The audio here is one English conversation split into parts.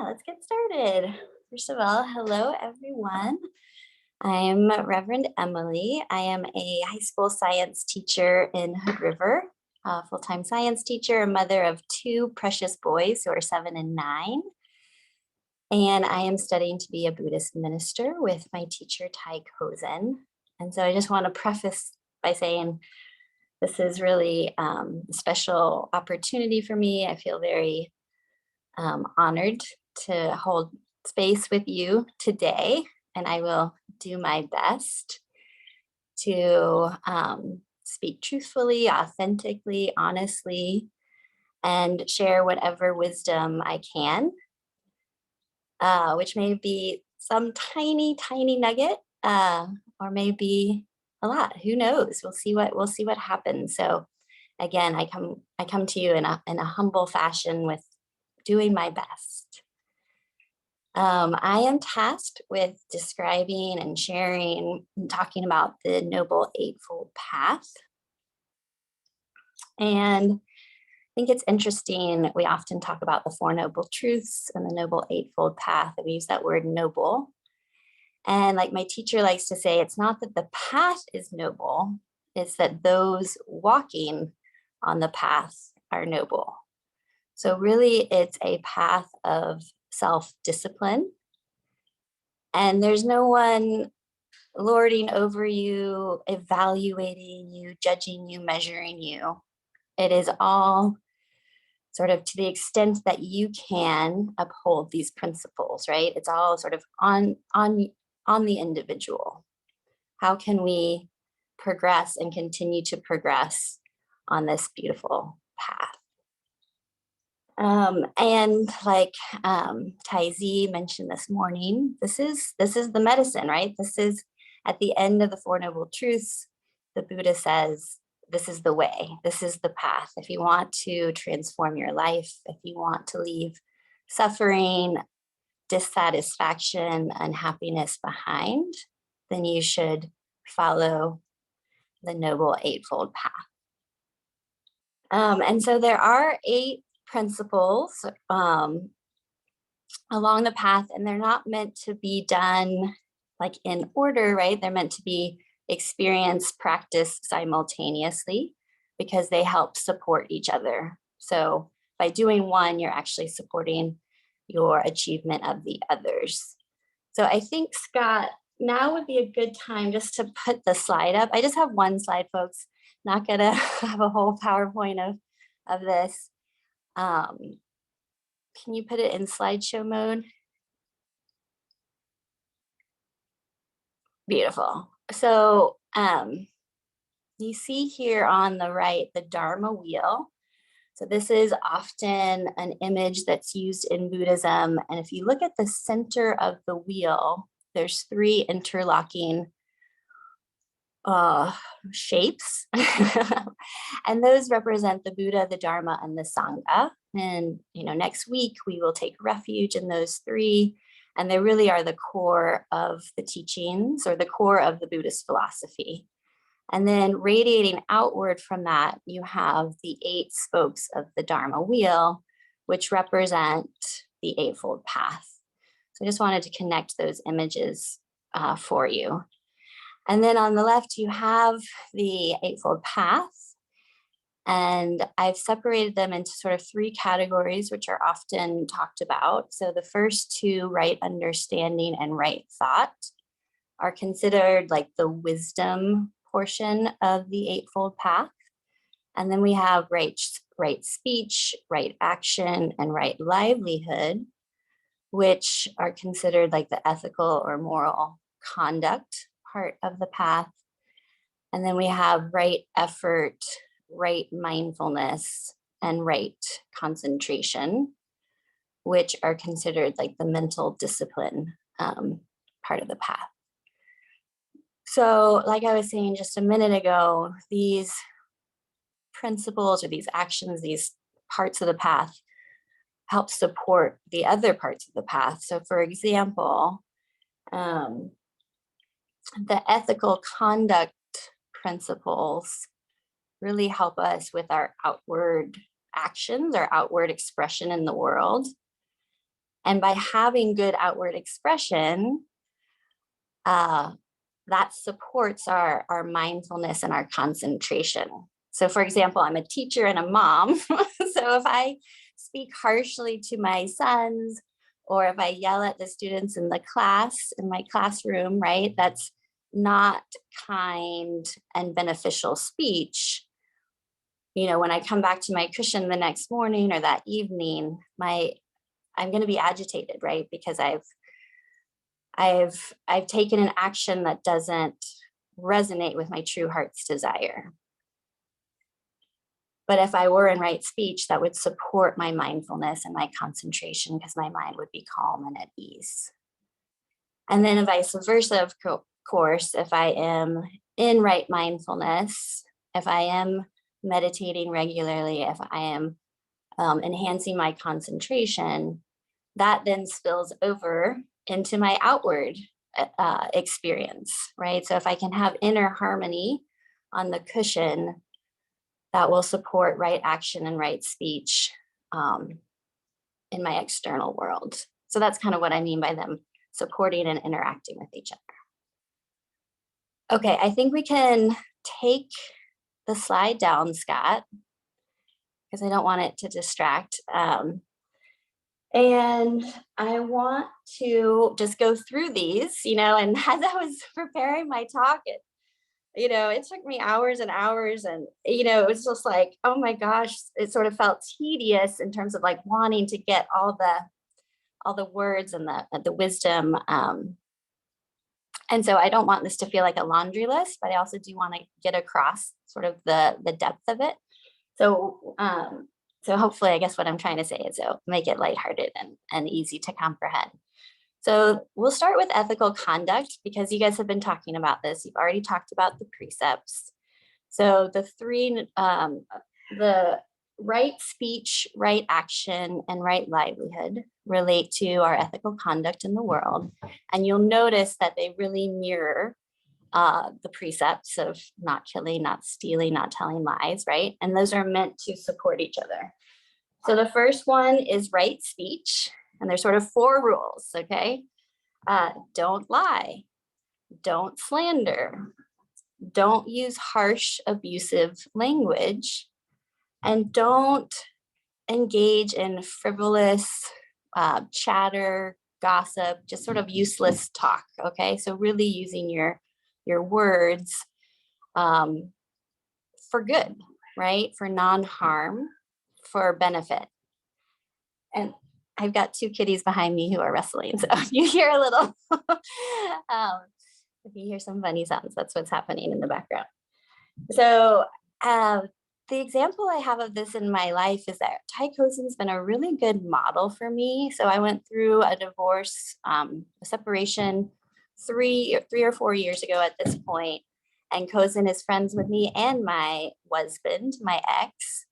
Let's get started. First of all, hello everyone. I'm Reverend Emily. I am a high school science teacher in Hood River, a full-time science teacher, a mother of two precious boys who are 7 and 9. And I am studying to be a Buddhist minister with my teacher, Tai Kozen. And so I just want to preface by saying this is really a special opportunity for me. I feel very honored to hold space with you today, and I will do my best to speak truthfully, authentically, honestly, and share whatever wisdom I can, which may be some tiny, tiny nugget, or maybe a lot. Who knows? We'll see what happens. So again, I come to you in a humble fashion with doing my best. I am tasked with describing and sharing and talking about the Noble Eightfold Path. And I think it's interesting, we often talk about the Four Noble Truths and the Noble Eightfold Path, and we use that word noble. And like my teacher likes to say, it's not that the path is noble, it's that those walking on the path are noble. So really, it's a path of self-discipline. And there's no one lording over you, evaluating you, judging you, measuring you. It is all sort of to the extent that you can uphold these principles, right? It's all sort of on the individual. How can we progress and continue to progress on this beautiful path? And like Tai Z mentioned this morning, this is the medicine, right? This is at the end of the Four Noble Truths. The Buddha says, this is the way, this is the path. If you want to transform your life, if you want to leave suffering, dissatisfaction, unhappiness behind, then you should follow the Noble Eightfold Path. And so there are 8 principles along the path, and they're not meant to be done like in order, right? They're meant to be experienced, practiced simultaneously because they help support each other. So by doing one, you're actually supporting your achievement of the others. So I think, Scott, now would be a good time just to put the slide up. I just have one slide, folks. Not gonna have a whole PowerPoint of this. Can you put it in slideshow mode? Beautiful. So you see here on the right, the Dharma wheel. So this is often an image that's used in Buddhism. And if you look at the center of the wheel, there's 3 interlocking shapes. And those represent the Buddha, the Dharma, and the Sangha. And next week we will take refuge in those 3. And they really are the core of the teachings, or the core of the Buddhist philosophy. And then radiating outward from that, you have the 8 spokes of the Dharma wheel, which represent the Eightfold Path. So I just wanted to connect those images for you. And then on the left, you have the Eightfold Path. And I've separated them into sort of 3 categories, which are often talked about. So the first 2, right understanding and right thought, are considered like the wisdom portion of the Eightfold Path. And then we have right speech, right action, and right livelihood, which are considered like the ethical or moral conduct part of the path. And then we have right effort, right mindfulness, and right concentration, which are considered like the mental discipline part of the path. So like I was saying just a minute ago, these principles or these actions, these parts of the path help support the other parts of the path. So for example, the ethical conduct principles really help us with our outward actions, our outward expression in the world. And by having good outward expression, that supports our mindfulness and our concentration. So for example, I'm a teacher and a mom. So if I speak harshly to my sons, or if I yell at the students in the class, in my classroom, right, that's not kind and beneficial speech. When I come back to my cushion the next morning or that evening, I'm going to be agitated, right? Because I've taken an action that doesn't resonate with my true heart's desire. But if I were in right speech, that would support my mindfulness and my concentration, because my mind would be calm and at ease. And then vice versa, of course, if I am in right mindfulness, if I am meditating regularly, if I am enhancing my concentration, that then spills over into my outward experience, right? So if I can have inner harmony on the cushion, that will support right action and right speech in my external world. So that's kind of what I mean by them supporting and interacting with each other. Okay, I think we can take the slide down, Scott, because I don't want it to distract. And I want to just go through these, and as I was preparing my talk, it took me hours and hours, and, it was just like, oh my gosh, it sort of felt tedious in terms of like wanting to get all the words and the wisdom. And so I don't want this to feel like a laundry list, but I also do want to get across sort of the depth of it. So hopefully, I guess what I'm trying to say is make it lighthearted and easy to comprehend. So we'll start with ethical conduct, because you guys have been talking about this. You've already talked about the precepts. So the three, the right speech, right action, and right livelihood relate to our ethical conduct in the world. And you'll notice that they really mirror the precepts of not killing, not stealing, not telling lies, right? And those are meant to support each other. So the first one is right speech, and there's sort of 4 rules, okay? Don't lie, don't slander, don't use harsh, abusive language, and don't engage in frivolous chatter, gossip, just sort of useless talk, okay? So really using your words for good, right? For non-harm, for benefit. And I've got 2 kitties behind me who are wrestling, so you hear a little, if you hear some funny sounds, that's what's happening in the background. So the example I have of this in my life is that Ty Kozin's been a really good model for me. So I went through a divorce, a separation 3 or 4 years ago at this point, and Kozin is friends with me and my husband, my ex.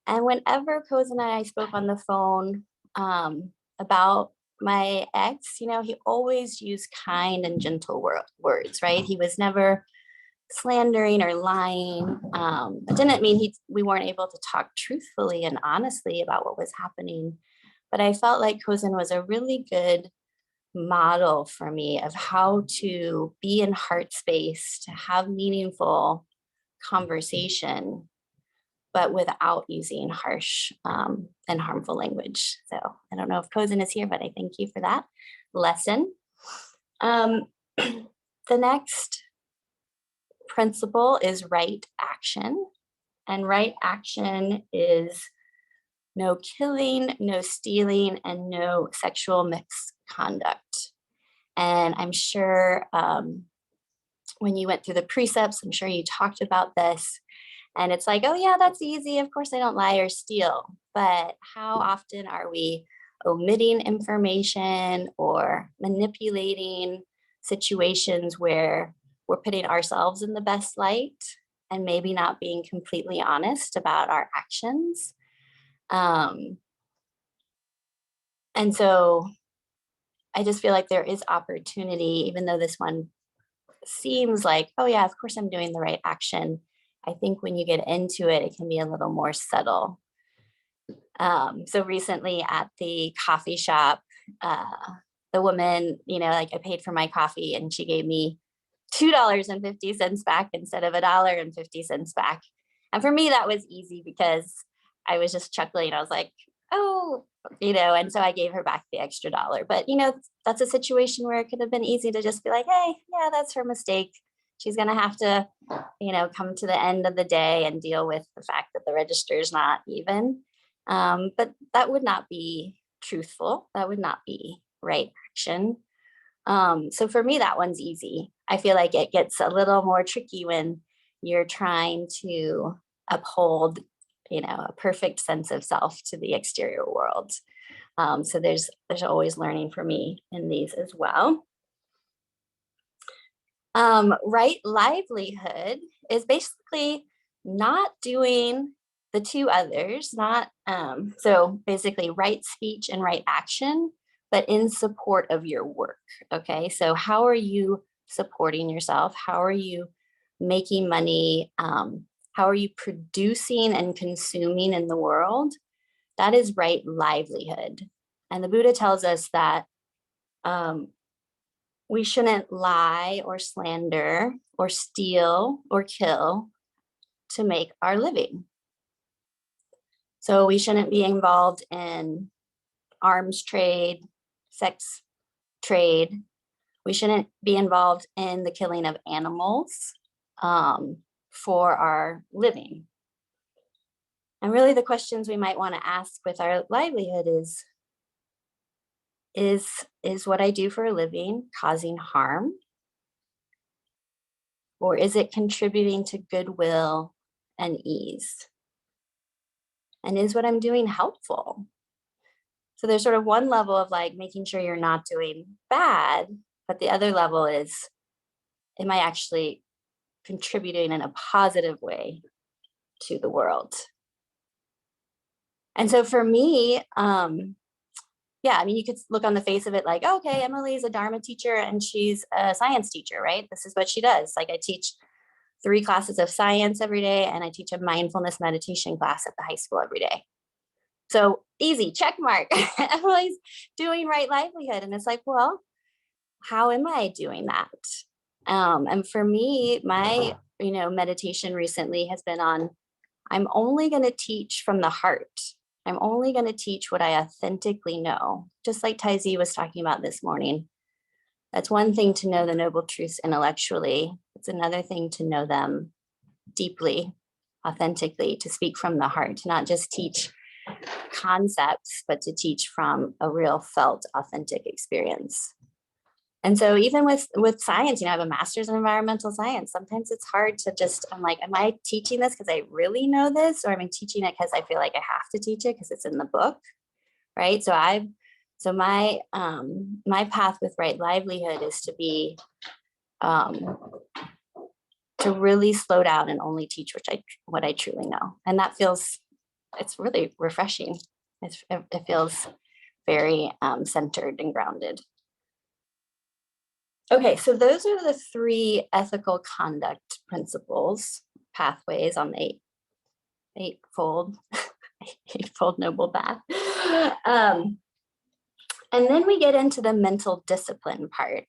And whenever Kozin and I spoke on the phone about my ex, he always used kind and gentle words, right? He was never slandering or lying. It didn't mean we weren't able to talk truthfully and honestly about what was happening. But I felt like Kozin was a really good model for me of how to be in heart space, to have meaningful conversation, but without using harsh and harmful language. So I don't know if Kozin is here, but I thank you for that lesson. The next principle is right action. And right action is no killing, no stealing, and no sexual misconduct. And I'm sure when you went through the precepts, I'm sure you talked about this. And it's like, oh yeah, that's easy. Of course I don't lie or steal. But how often are we omitting information or manipulating situations where we're putting ourselves in the best light and maybe not being completely honest about our actions? And so I just feel like there is opportunity, even though this one seems like, oh yeah, of course I'm doing the right action. I think when you get into it, it can be a little more subtle. So recently at the coffee shop, the woman, like I paid for my coffee and she gave me $2.50 back instead of $1.50 back. And for me, that was easy because I was just chuckling. I was like, oh, and so I gave her back the extra dollar. But, that's a situation where it could have been easy to just be like, hey, yeah, that's her mistake. She's going to have to, come to the end of the day and deal with the fact that the register is not even. But that would not be truthful. That would not be right action. So for me, that one's easy. I feel like it gets a little more tricky when you're trying to uphold, a perfect sense of self to the exterior world. So there's always learning for me in these as well. Right livelihood is basically not doing the two others, not so basically right speech and right action, but in support of your work. Okay, so how are you supporting yourself? How are you making money? How are you producing and consuming in the world? That is right livelihood. And the Buddha tells us that we shouldn't lie or slander or steal or kill to make our living. So we shouldn't be involved in arms trade, sex trade. We shouldn't be involved in the killing of animals for our living. And really the questions we might want to ask with our livelihood is what I do for a living causing harm? Or is it contributing to goodwill and ease? And is what I'm doing helpful? So there's sort of one level of like making sure you're not doing bad, but the other level is, am I actually contributing in a positive way to the world? And so for me, yeah, I mean, you could look on the face of it like, okay, Emily's a Dharma teacher and she's a science teacher, right? This is what she does. Like I teach 3 classes of science every day and I teach a mindfulness meditation class at the high school every day. So easy, check mark. Emily's doing right livelihood. And it's like, well, how am I doing that? And for me, my, meditation recently has been on, I'm only going to teach from the heart. I'm only going to teach what I authentically know. Just like Taizi was talking about this morning. That's one thing to know the noble truths intellectually. It's another thing to know them deeply, authentically, to speak from the heart, to not just teach concepts, but to teach from a real felt, authentic experience. And so even with science, I have a master's in environmental science. Sometimes it's hard to just, I'm like, am I teaching this because I really know this? Or am I teaching it because I feel like I have to teach it because it's in the book, right? So my path with right livelihood is to be, to really slow down and only teach what I truly know. And that it's really refreshing. It feels very centered and grounded. Okay, so those are the 3 ethical conduct principles, pathways on the eightfold noble path. And then we get into the mental discipline part.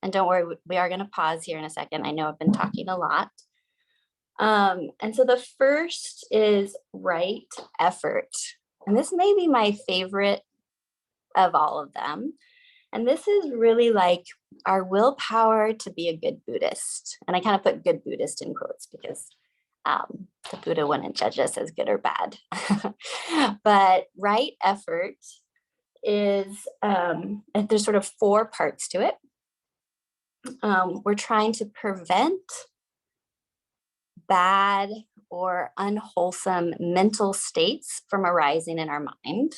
And don't worry, we are going to pause here in a second. I know I've been talking a lot. And so the first is right effort. And this may be my favorite of all of them. And this is really like our willpower to be a good Buddhist. And I kind of put good Buddhist in quotes because the Buddha wouldn't judge us as good or bad. But right effort is, there's sort of 4 parts to it. We're trying to prevent bad or unwholesome mental states from arising in our mind.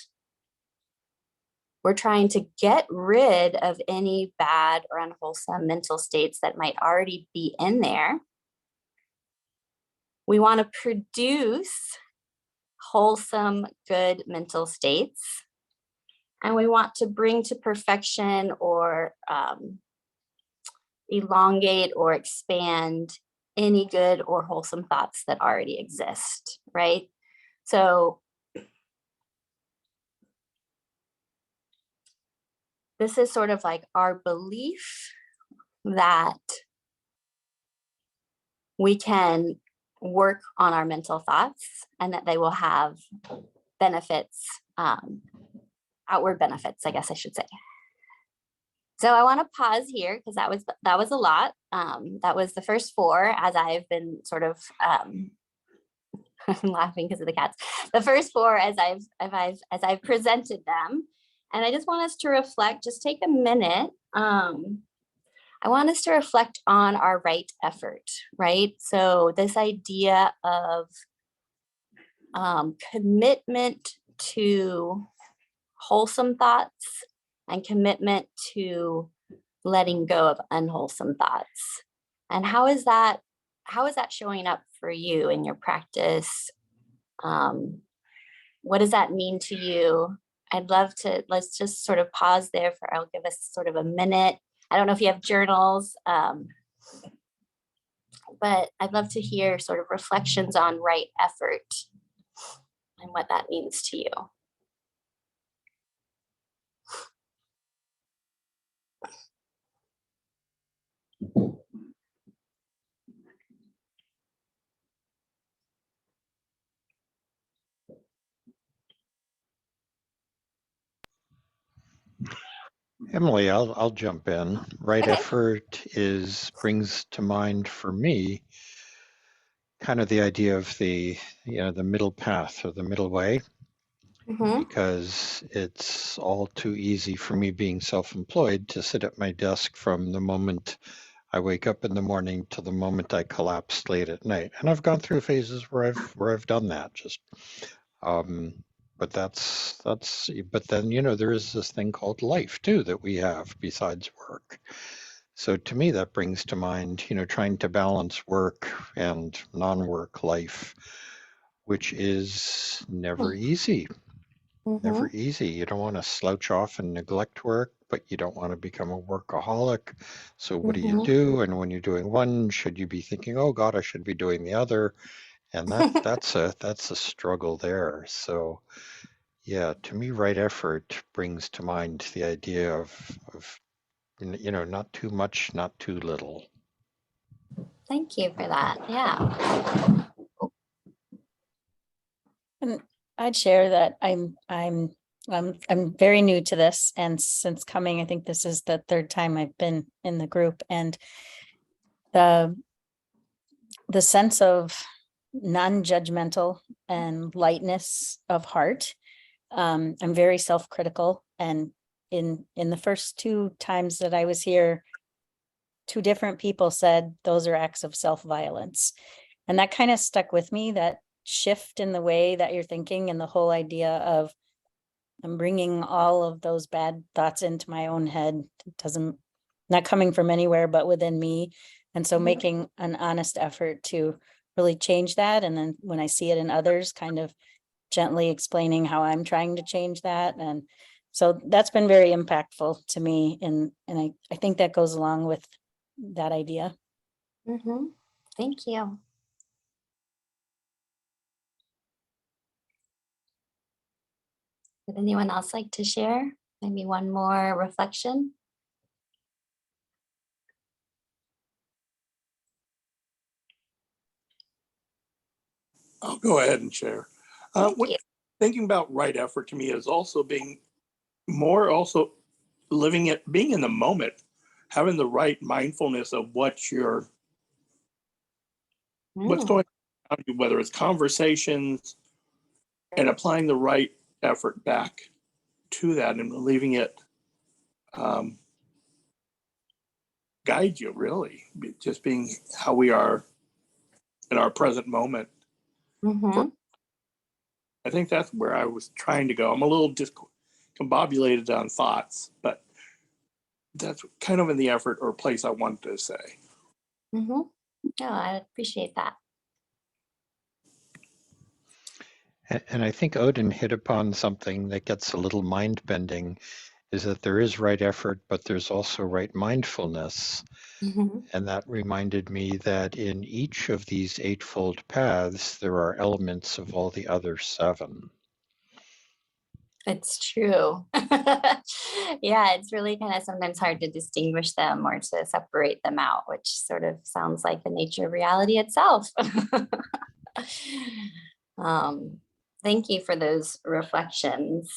We're trying to get rid of any bad or unwholesome mental states that might already be in there. We want to produce wholesome, good mental states. And we want to bring to perfection or elongate or expand any good or wholesome thoughts that already exist, right? So this is sort of like our belief that we can work on our mental thoughts and that they will have benefits, outward benefits, I guess I should say. So I want to pause here because that was a lot. That was the first four, as I've been sort of I'm laughing because of the cats. The first four as I've presented them, and I just want us to reflect. Just take a minute. I want us to reflect on our right effort, right? So this idea of commitment to wholesome thoughts and commitment to letting go of unwholesome thoughts. And how is that showing up for you in your practice? What does that mean to you? Let's just sort of pause there I'll give us sort of a minute. I don't know if you have journals, but I'd love to hear sort of reflections on right effort and what that means to you. Emily, I'll jump in. Right Okay. effort brings to mind for me kind of the idea of the middle path or the middle way, because it's all too easy for me being self-employed to sit at my desk from the moment I wake up in the morning to the moment I collapse late at night. And I've gone through phases where I've done that. But but then there is this thing called life too that we have besides work. So to me that brings to mind trying to balance work and non-work life, which is never easy. Never easy. You don't want to slouch off and neglect work, but you don't want to become a workaholic. So what do? And when you're doing one, should you be thinking, oh God, I should be doing the other? And that's a struggle there. So yeah, to me, right effort brings to mind the idea of not too much, not too little. Thank you for that. Yeah. And I'd share that I'm very new to this, and since coming, I think this is the third time I've been in the group, and the sense of non-judgmental and lightness of heart. I'm very self-critical, and in the first two times that I was here, two different people said those are acts of self-violence, and that kind of stuck with me, that shift in the way that you're thinking, and the whole idea of I'm bringing all of those bad thoughts into my own head. It not coming from anywhere but within me. And so making an honest effort to really change that. And then when I see it in others, kind of gently explaining how I'm trying to change that. And so that's been very impactful to me. And I think that goes along with that idea. Thank you. Would anyone else like to share? Maybe one more reflection? I'll go ahead and share. Thinking about right effort to me is also being also living it, being in the moment, having the right mindfulness of what's going on, whether it's conversations, and applying the right effort back to that and leaving it guide you, really, just being how we are in our present moment. I think that's where I was trying to go. I'm a little discombobulated on thoughts, but that's kind of in the effort or place I wanted to say. Oh, I appreciate that. And I think Odin hit upon something that gets a little mind-bending, is that there is right effort, but there's also right mindfulness. And that reminded me that in each of these eightfold paths, there are elements of all the other seven. It's true. Yeah, it's really kind of sometimes hard to distinguish them or to separate them out, which sort of sounds like the nature of reality itself. um, Thank you for those reflections.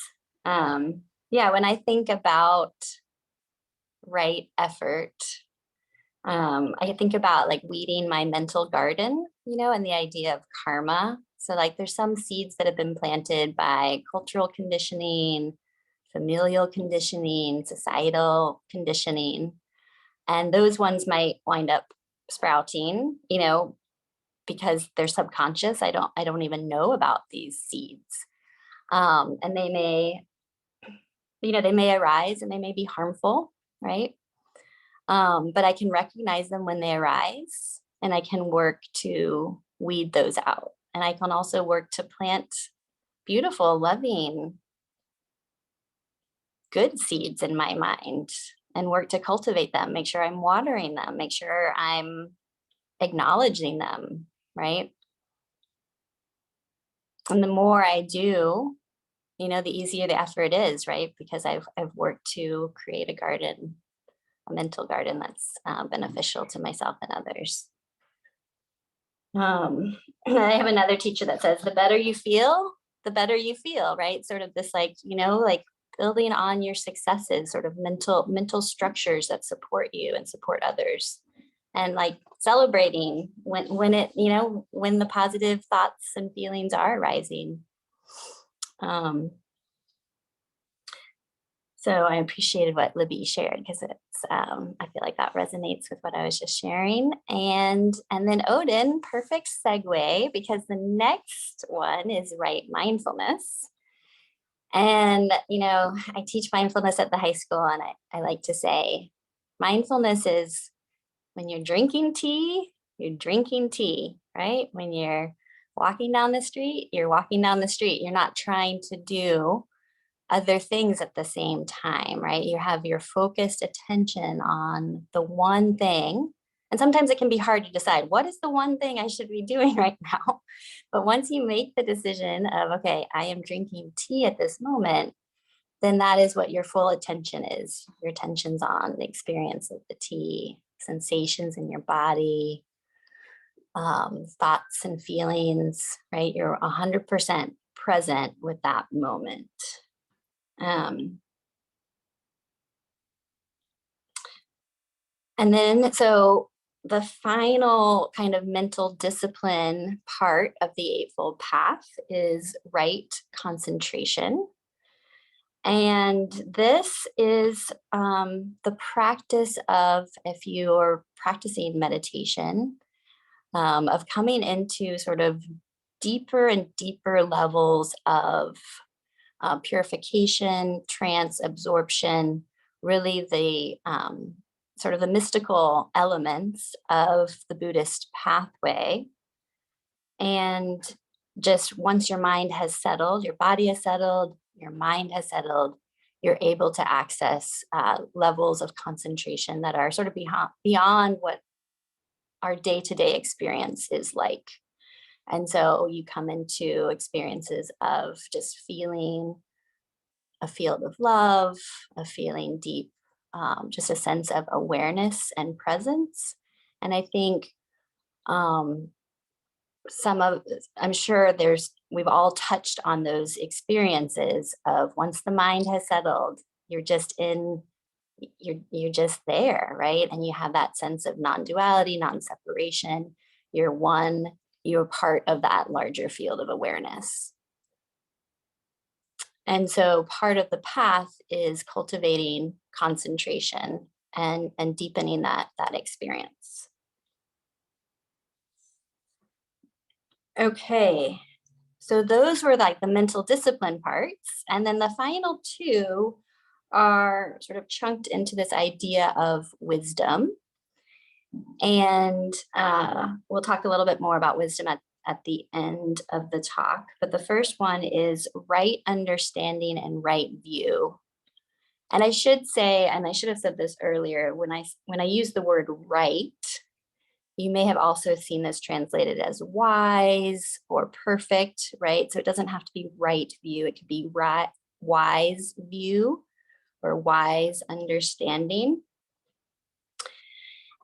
Yeah, when I think about right effort, I think about like weeding my mental garden, and the idea of karma. So like there's some seeds that have been planted by cultural conditioning, familial conditioning, societal conditioning, and those ones might wind up sprouting, because they're subconscious. I don't even know about these seeds. And they may arise and they may be harmful, right? But I can recognize them when they arise, and I can work to weed those out. And I can also work to plant beautiful, loving, good seeds in my mind and work to cultivate them, make sure I'm watering them, make sure I'm acknowledging them, right? And the more I do, the easier the effort is, right? Because I've worked to create a garden, a mental garden that's beneficial to myself and others. I have another teacher that says, the better you feel, right? Sort of this like building on your successes, sort of mental structures that support you and support others. And like celebrating when the positive thoughts and feelings are rising. So I appreciated what Libby shared, because I feel like that resonates with what I was just sharing. And then Odin, perfect segue, because the next one is right mindfulness. And, I teach mindfulness at the high school, and I like to say mindfulness is when you're drinking tea, right? When you're walking down the street, you're walking down the street. You're not trying to do other things at the same time, right? You have your focused attention on the one thing. And sometimes it can be hard to decide what is the one thing I should be doing right now. But once you make the decision of, okay, I am drinking tea at this moment, then that is what your full attention is. Your attention's on the experience of the tea, sensations in your body, thoughts and feelings, right? You're 100% present with that moment. And then, so the final kind of mental discipline part of the Eightfold Path is right concentration. And this is the practice of, if you're practicing meditation, of coming into sort of deeper and deeper levels of purification, trance, absorption, really the sort of the mystical elements of the Buddhist pathway. And just once your mind has settled, your body has settled, your mind has settled, you're able to access levels of concentration that are sort of beyond what our day-to-day experience is like. And so you come into experiences of just feeling a field of love, a feeling deep, just a sense of awareness and presence. And I think I'm sure we've all touched on those experiences of once the mind has settled, you're just there, right? And you have that sense of non-duality, non-separation. You're part of that larger field of awareness. And so part of the path is cultivating concentration and deepening that experience. Okay, so those were like the mental discipline parts. And then the final two are sort of chunked into this idea of wisdom. And we'll talk a little bit more about wisdom at the end of the talk. But the first one is right understanding and right view. And I should say, and I should have said this earlier, when I use the word right, you may have also seen this translated as wise or perfect, right? So it doesn't have to be right view. It could be right wise view or wise understanding.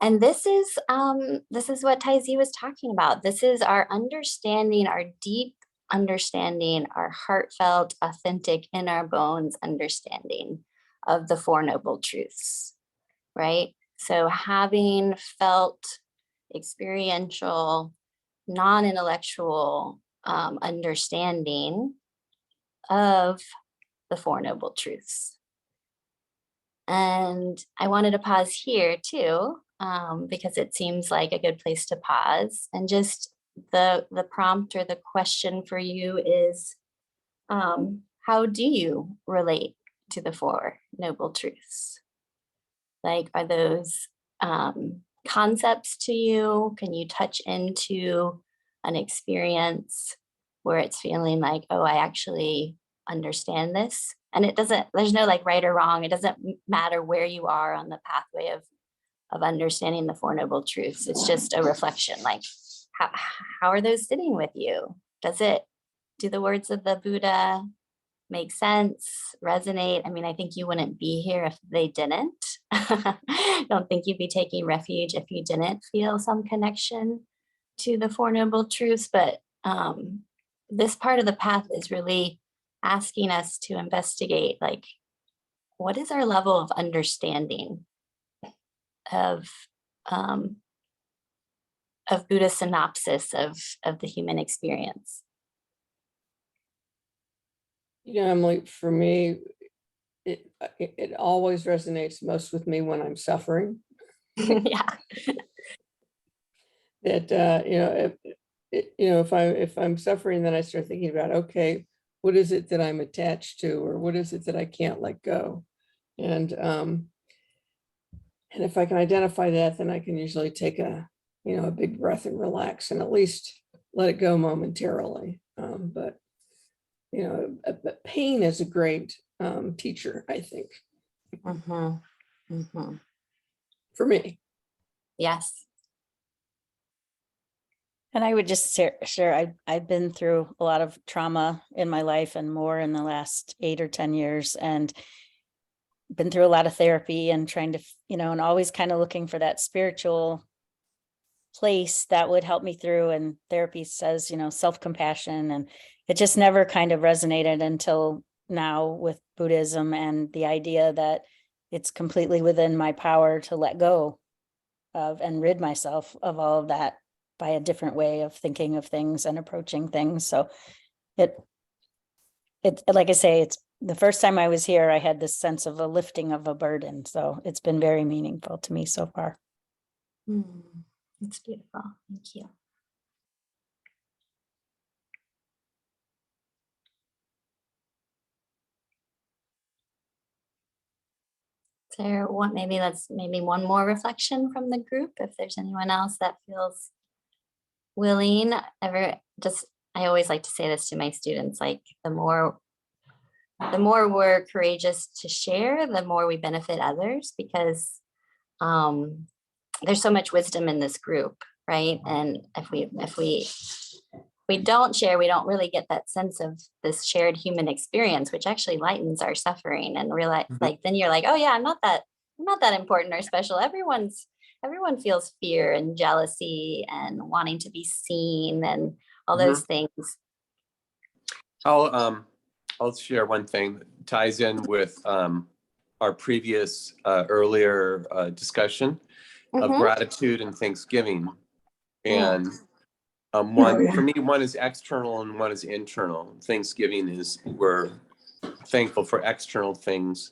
And this is what Taizi was talking about. This is our understanding, our deep understanding, our heartfelt, authentic, in our bones understanding of the Four Noble Truths, right? So having felt experiential, non-intellectual understanding of the Four Noble Truths. And I wanted to pause here too, because it seems like a good place to pause. And just the prompt or the question for you is, how do you relate to the Four Noble Truths? Like, are those concepts to you? Can you touch into an experience where it's feeling like, oh, I actually understand this? And it doesn't, there's no like right or wrong. It doesn't matter where you are on the pathway of understanding the Four Noble Truths. It's just a reflection, like how are those sitting with you? Do the words of the Buddha make sense, resonate? I mean, I think you wouldn't be here if they didn't. I don't think you'd be taking refuge if you didn't feel some connection to the Four Noble Truths. But this part of the path is really asking us to investigate, like, what is our level of understanding of Buddha's synopsis of the human experience? Emily, for me, it always resonates most with me when I'm suffering. Yeah. That if I'm suffering, then I start thinking about, okay, what is it that I'm attached to, or what is it that I can't let go? And if I can identify that, then I can usually take a big breath and relax and at least let it go momentarily. But pain is a great teacher, I think. Mm-hmm. Mm-hmm. For me. Yes. And I would just share, I've been through a lot of trauma in my life and more in the last 8 or 10 years, and been through a lot of therapy and trying to, and always kind of looking for that spiritual place that would help me through. And therapy says, self-compassion, and it just never kind of resonated until now with Buddhism and the idea that it's completely within my power to let go of and rid myself of all of that by a different way of thinking of things and approaching things. So it like I say, it's the first time I was here, I had this sense of a lifting of a burden. So it's been very meaningful to me so far. It's beautiful. Thank you. So maybe one more reflection from the group, if there's anyone else that feels willing. I always like to say this to my students, like the more we're courageous to share, the more we benefit others, because there's so much wisdom in this group, right? And if we don't share, we don't really get that sense of this shared human experience, which actually lightens our suffering, and realize, like, then you're like, oh yeah, I'm not that important or special. Everyone feels fear and jealousy and wanting to be seen and all those things. I'll share one thing that ties in with our previous earlier discussion of gratitude and Thanksgiving. And for me, one is external and one is internal. Thanksgiving is we're thankful for external things,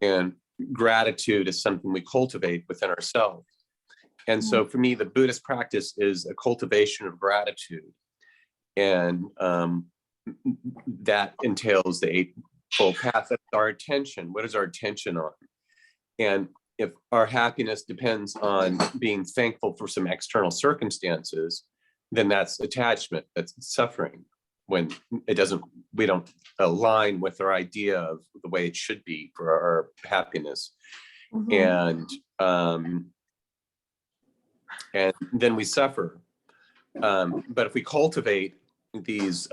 and gratitude is something we cultivate within ourselves. And so for me, the Buddhist practice is a cultivation of gratitude. And that entails the Eightfold Path. That's our attention. What is our attention on? And if our happiness depends on being thankful for some external circumstances, then that's attachment, that's suffering, when we don't align with our idea of the way it should be for our happiness. And then we suffer. But if we cultivate these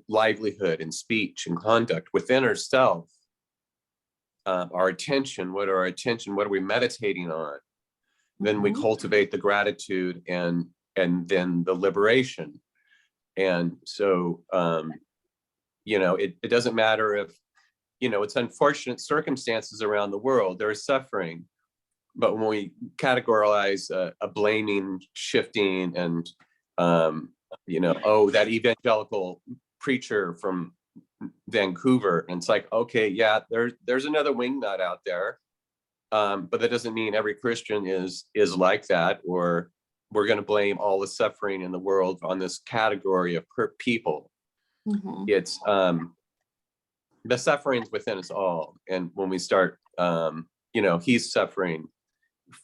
livelihood and speech and conduct within ourselves. Our attention, what are we meditating on? Then we cultivate the gratitude and then the liberation. And so, it doesn't matter if, it's unfortunate circumstances around the world, there is suffering. But when we categorize a blaming, shifting, and, that evangelical preacher from Vancouver, and it's like, okay, yeah, there's another wingnut out there. But that doesn't mean every Christian is like that, or we're going to blame all the suffering in the world on this category of people. It's the suffering's within us all. And when we start, he's suffering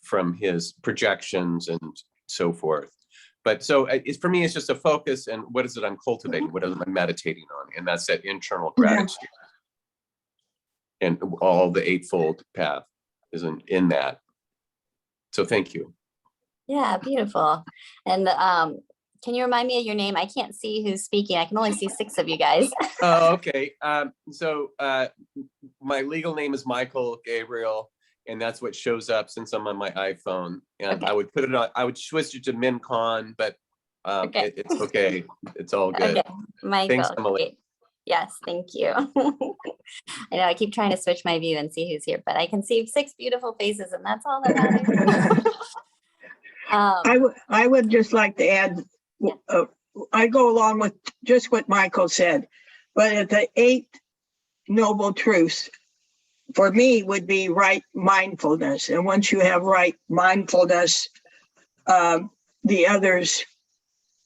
from his projections and so forth. But so for me, it's just a focus, and what is it I'm cultivating? What am I meditating on? And that's that internal gratitude. And all the eightfold path is in that. So thank you. Yeah, beautiful. And can you remind me of your name? I can't see who's speaking. I can only see 6 of you guys. Oh, okay. So my legal name is Michael Gabriel, and that's what shows up since I'm on my iPhone. And okay. I would switch it to MinCon, but okay. It's okay. It's all good. Okay, Michael. Thanks, Emily. Yes, thank you. I know I keep trying to switch my view and see who's here, but I can see 6 beautiful faces, and that's all that matters. I would just like to add, I go along with just what Michael said, but at the 8 noble truths, for me, would be right mindfulness. And once you have right mindfulness, the others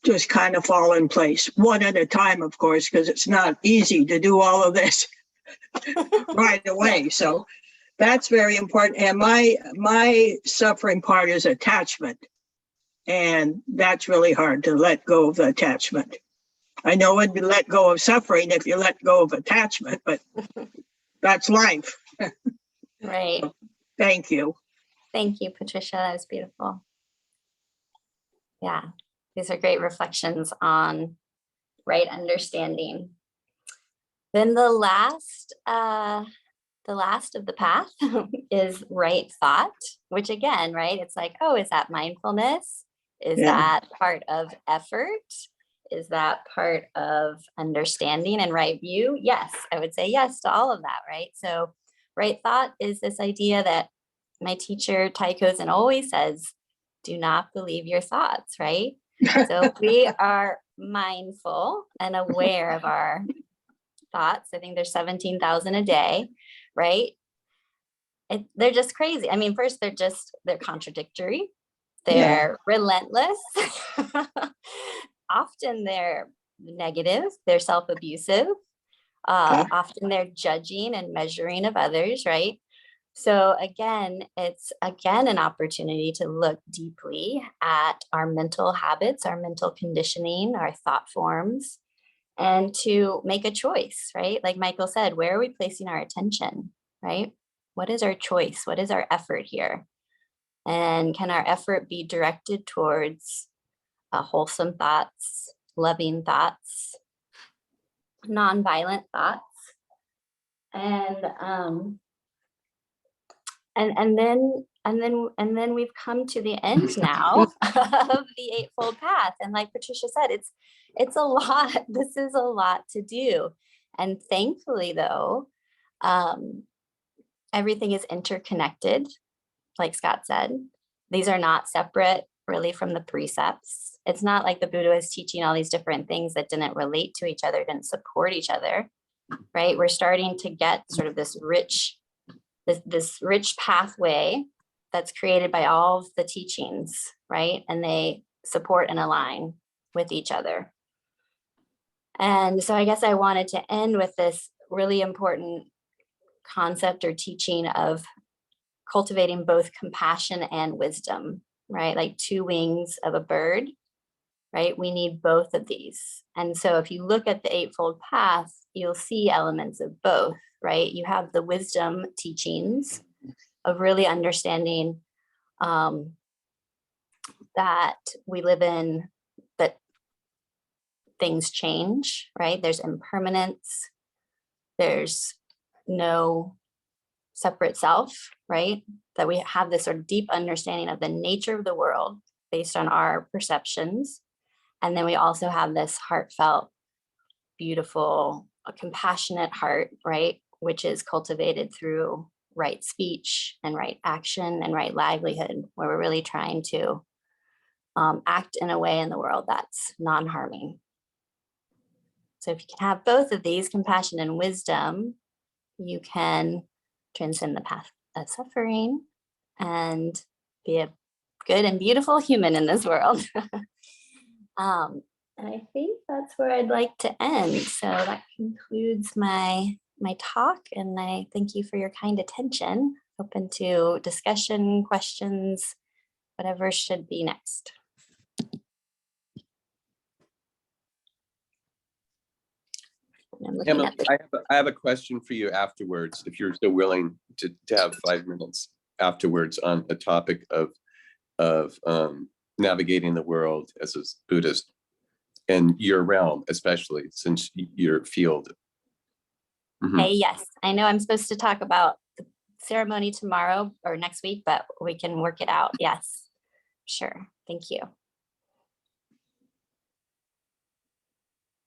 just kind of fall in place, one at a time, of course, because it's not easy to do all of this right away. So that's very important. And my suffering part is attachment. And that's really hard to let go of the attachment. I know it'd be let go of suffering if you let go of attachment, but that's life. Right. Thank you. Thank you, Patricia. That was beautiful. Yeah, these are great reflections on right understanding. Then the last of the path is right thought, which again, right, it's like, oh, is that mindfulness? Is that part of effort? Is that part of understanding and right view? Yes, I would say yes to all of that, right? So right thought is this idea that my teacher, Tai Kozin, always says, do not believe your thoughts, right? So if we are mindful and aware of our thoughts, I think there's 17,000 a day, right? They're just crazy. I mean, first, they're contradictory. They're relentless. Often they're negative. They're self-abusive. Often they're judging and measuring of others, right? So again, it's an opportunity to look deeply at our mental habits, our mental conditioning, our thought forms, and to make a choice, right? Like Michael said, where are we placing our attention, right? What is our choice? What is our effort here? And can our effort be directed towards wholesome thoughts, loving thoughts, nonviolent thoughts, and then we've come to the end now of the Eightfold Path. And like Patricia said, it's a lot. This is a lot to do. And thankfully, though, everything is interconnected. Like Scott said, these are not separate really from the precepts. It's not like the Buddha was teaching all these different things that didn't relate to each other, didn't support each other, right? We're starting to get sort of this rich pathway that's created by all of the teachings, right? And they support and align with each other. And so I guess I wanted to end with this really important concept or teaching of cultivating both compassion and wisdom, right? Like 2 wings of a bird, right? We need both of these. And so if you look at the Eightfold Path, you'll see elements of both, right? You have the wisdom teachings of really understanding that we live in, that things change, right? There's impermanence. There's no separate self, right? That we have this sort of deep understanding of the nature of the world based on our perceptions. And then we also have this heartfelt, beautiful, a compassionate heart, right? Which is cultivated through right speech and right action and right livelihood, where we're really trying to act in a way in the world that's non-harming. So if you can have both of these, compassion and wisdom, you can transcend the path of suffering and be a good and beautiful human in this world. And I think that's where I'd like to end. So that concludes my talk, and I thank you for your kind attention. Open to discussion, questions, whatever should be next. And I'm looking Emma, at the I have a question for you afterwards, if you're still willing to have 5 minutes afterwards on the topic of navigating the world as a Buddhist and your realm, especially since your field. Hey, yes, I know I'm supposed to talk about the ceremony tomorrow or next week, but we can work it out. Yes, sure. Thank you.